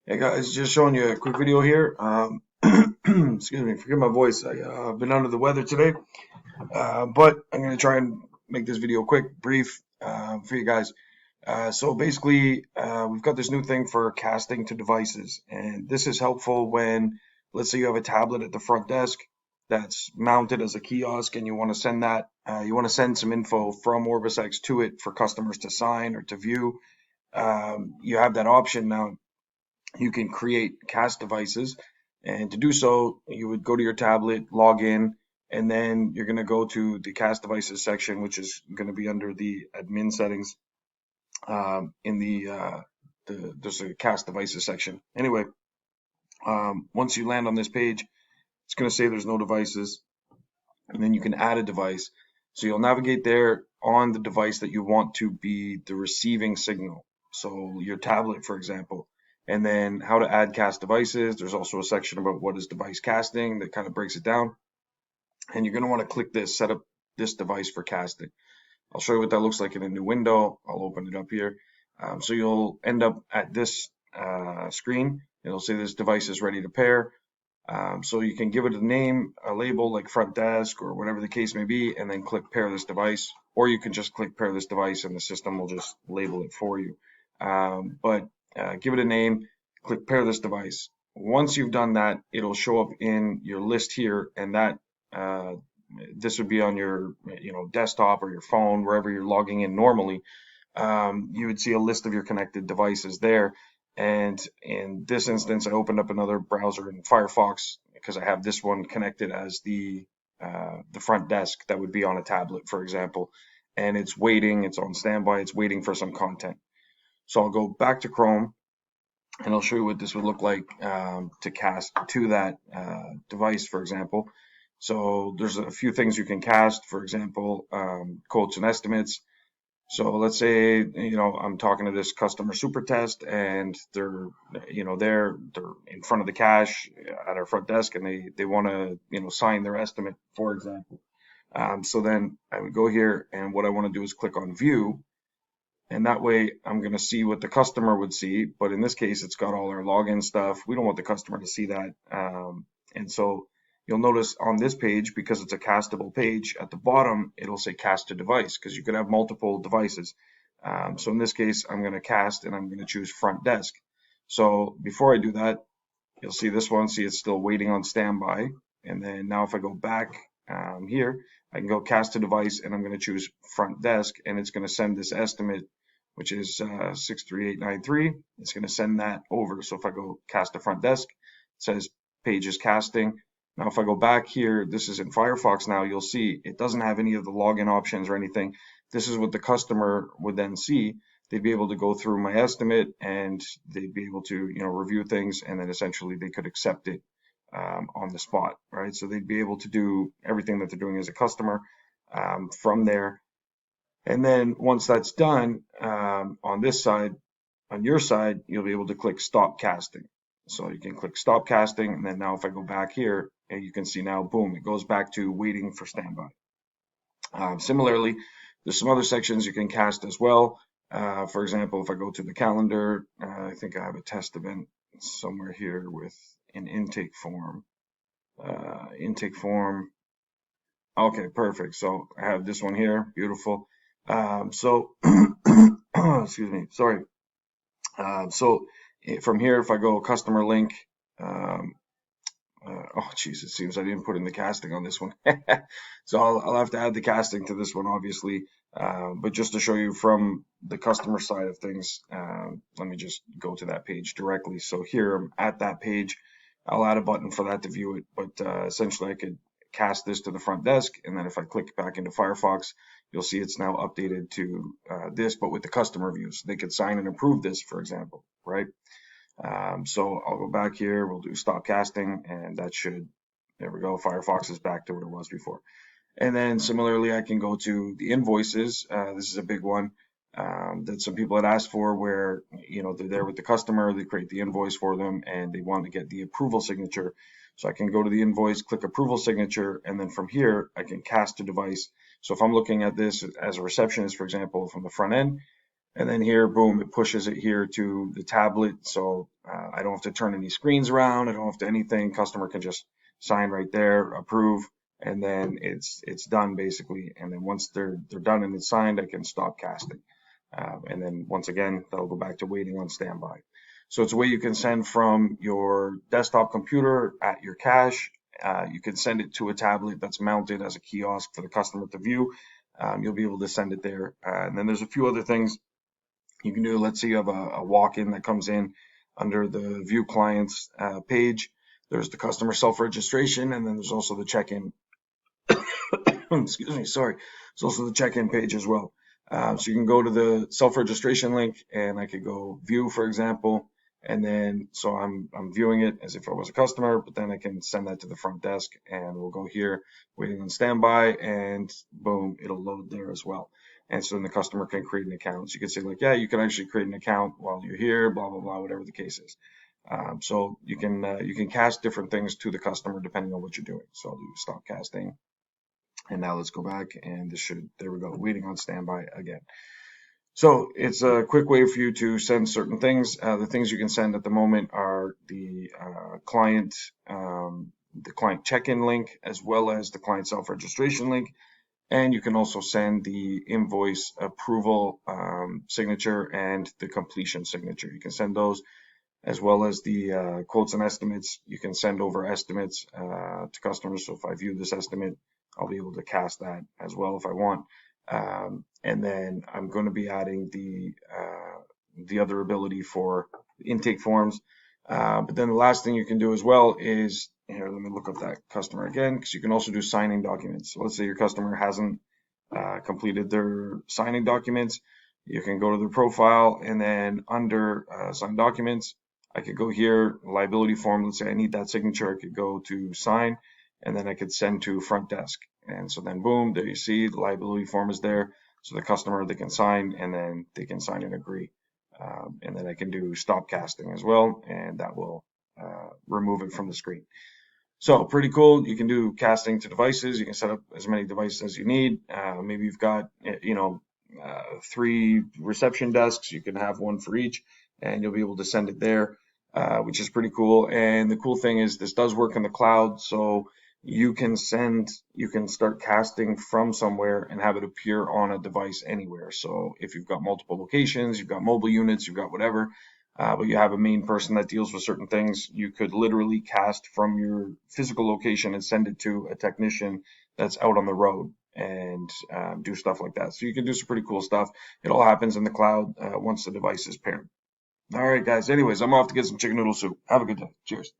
Hey guys, just showing you a quick video here. Excuse me, forgive my voice. I've been under the weather today, but I'm going to try and make this video quick, brief for you guys. So basically, we've got this new thing for casting to devices, and this is helpful when, let's say, you have a tablet at the front desk that's mounted as a kiosk, and you want to send you want to send some info from OrbisX to it for customers to sign or to view. You have that option now. You can create cast devices, and to do so you would go to your tablet, log in, and then you're going to go to the cast devices section, which is going to be under the admin settings. In there's a cast devices section. Anyway, once you land on this page, it's going to say there's no devices, and then you can add a device. So you'll navigate there on the device that you want to be the receiving signal. So your tablet, for example, and then how to add cast devices. There's also a section about what is device casting that kind of breaks it down. And you're going to want to click this, set up this device for casting. I'll show you what that looks like in a new window. I'll open it up here. So you'll end up at this screen. It'll say this device is ready to pair. So you can give it a name, a label like front desk or whatever the case may be, and then click pair this device. Or you can just click pair this device and the system will just label it for you. But give it a name, click pair this device. Once you've done that, it'll show up in your list here, and that this would be on your desktop or your phone, wherever you're logging in normally. You would see a list of your connected devices there. And in this instance, I opened up another browser in Firefox because I have this one connected as the front desk that would be on a tablet, for example. And it's waiting, it's on standby, it's waiting for some content. So I'll go back to Chrome and I'll show you what this would look like to cast to that device, for example. So there's a few things you can cast, for example, quotes and estimates. So let's say, I'm talking to this customer super test and they're in front of the cash at our front desk and they want to, sign their estimate, for example. So then I would go here and what I want to do is click on view, and that way I'm going to see what the customer would see. But in this case, it's got all our login stuff. We don't want the customer to see that. And so you'll notice on this page, because it's a castable page, at the bottom, it'll say cast to device because you could have multiple devices. So in this case, I'm going to cast and I'm going to choose front desk. So before I do that, you'll see this one, see it's still waiting on standby. And then now if I go back here, I can go cast to device and I'm going to choose front desk, and it's going to send this estimate, which is 63893. It's going to send that over. So if I go cast to front desk, it says page is casting. Now, if I go back here, this is in Firefox now, you'll see it doesn't have any of the login options or anything. This is what the customer would then see. They'd be able to go through my estimate and they'd be able to, review things, and then essentially they could accept it on the spot, right? So they'd be able to do everything that they're doing as a customer from there. And then once that's done, on this side, on your side, you'll be able to click stop casting. So you can click stop casting, and then now if I go back here, and you can see now, boom, it goes back to waiting for standby. Similarly, there's some other sections you can cast as well. For example, if I go to the calendar, I think I have a test event somewhere here with an intake form. Intake form. Okay, perfect. So I have this one here. Beautiful. Excuse me. Sorry. So from here, if I go customer link, oh geez, it seems I didn't put in the casting on this one. So I'll have to add the casting to this one, obviously. But just to show you from the customer side of things, let me just go to that page directly. So here I'm at that page. I'll add a button for that to view it, but essentially I could cast this to the front desk, and then if I click back into Firefox, you'll see it's now updated to this, but with the customer view. So they could sign and approve this, for example, right? So I'll go back here, we'll do stop casting, and that should, there we go, Firefox is back to what it was before. And then similarly, I can go to the invoices. This is a big one that some people had asked for, where, they're there with the customer, they create the invoice for them, and they want to get the approval signature. So I can go to the invoice, click approval signature, and then from here, I can cast a device. So if I'm looking at this as a receptionist, for example, from the front end, And then here, boom, it pushes it here to the tablet. So I don't have to turn any screens around. I don't have to anything. Customer can just sign right there, approve, and then it's done basically. And then once they're done and it's signed, I can stop casting. And then once again, that'll go back to waiting on standby. So it's a way you can send from your desktop computer at your cache. You can send it to a tablet that's mounted as a kiosk for the customer to view. You'll be able to send it there. And then there's a few other things you can do. Let's say you have a walk-in that comes in under the view clients page. There's the customer self-registration, and then there's also the check-in. Excuse me, sorry. There's also the check-in page as well. So you can go to the self-registration link, and I could go view, for example, and then so I'm viewing it as if I was a customer, but then I can send that to the front desk, and we'll go here, waiting on standby, and boom, it'll load there as well. And so then the customer can create an account. So you can say like, yeah, you can actually create an account while you're here, blah blah blah, whatever the case is. So you can cast different things to the customer depending on what you're doing. So I'll do stop casting. And now let's go back, and there we go, waiting on standby again. So it's a quick way for you to send certain things. The things you can send at the moment are the client check-in link, as well as the client self-registration link. And you can also send the invoice approval signature and the completion signature. You can send those, as well as the quotes and estimates. You can send over estimates to customers. So if I view this estimate, I'll be able to cast that as well if I want. And then I'm going to be adding the other ability for intake forms. But then the last thing you can do as well is, here, let me look up that customer again, because you can also do signing documents. So let's say your customer hasn't completed their signing documents. You can go to their profile, and then under sign documents, I could go here, liability form. Let's say I need that signature. I could go to sign, and then I could send to front desk. And so then boom, there you see the liability form is there. So the customer, they can sign, and then they can sign and agree. And then I can do stop casting as well, and that will remove it from the screen. So pretty cool. You can do casting to devices. You can set up as many devices as you need. Maybe you've got, 3 reception desks. You can have one for each, and you'll be able to send it there, which is pretty cool. And the cool thing is this does work in the cloud. So you can start casting from somewhere and have it appear on a device anywhere. So if you've got multiple locations, you've got mobile units, you've got whatever, but you have a main person that deals with certain things, you could literally cast from your physical location and send it to a technician that's out on the road and do stuff like that. So you can do some pretty cool stuff. It all happens in the cloud once the device is paired. All right, guys. Anyways, I'm off to get some chicken noodle soup. Have a good day. Cheers.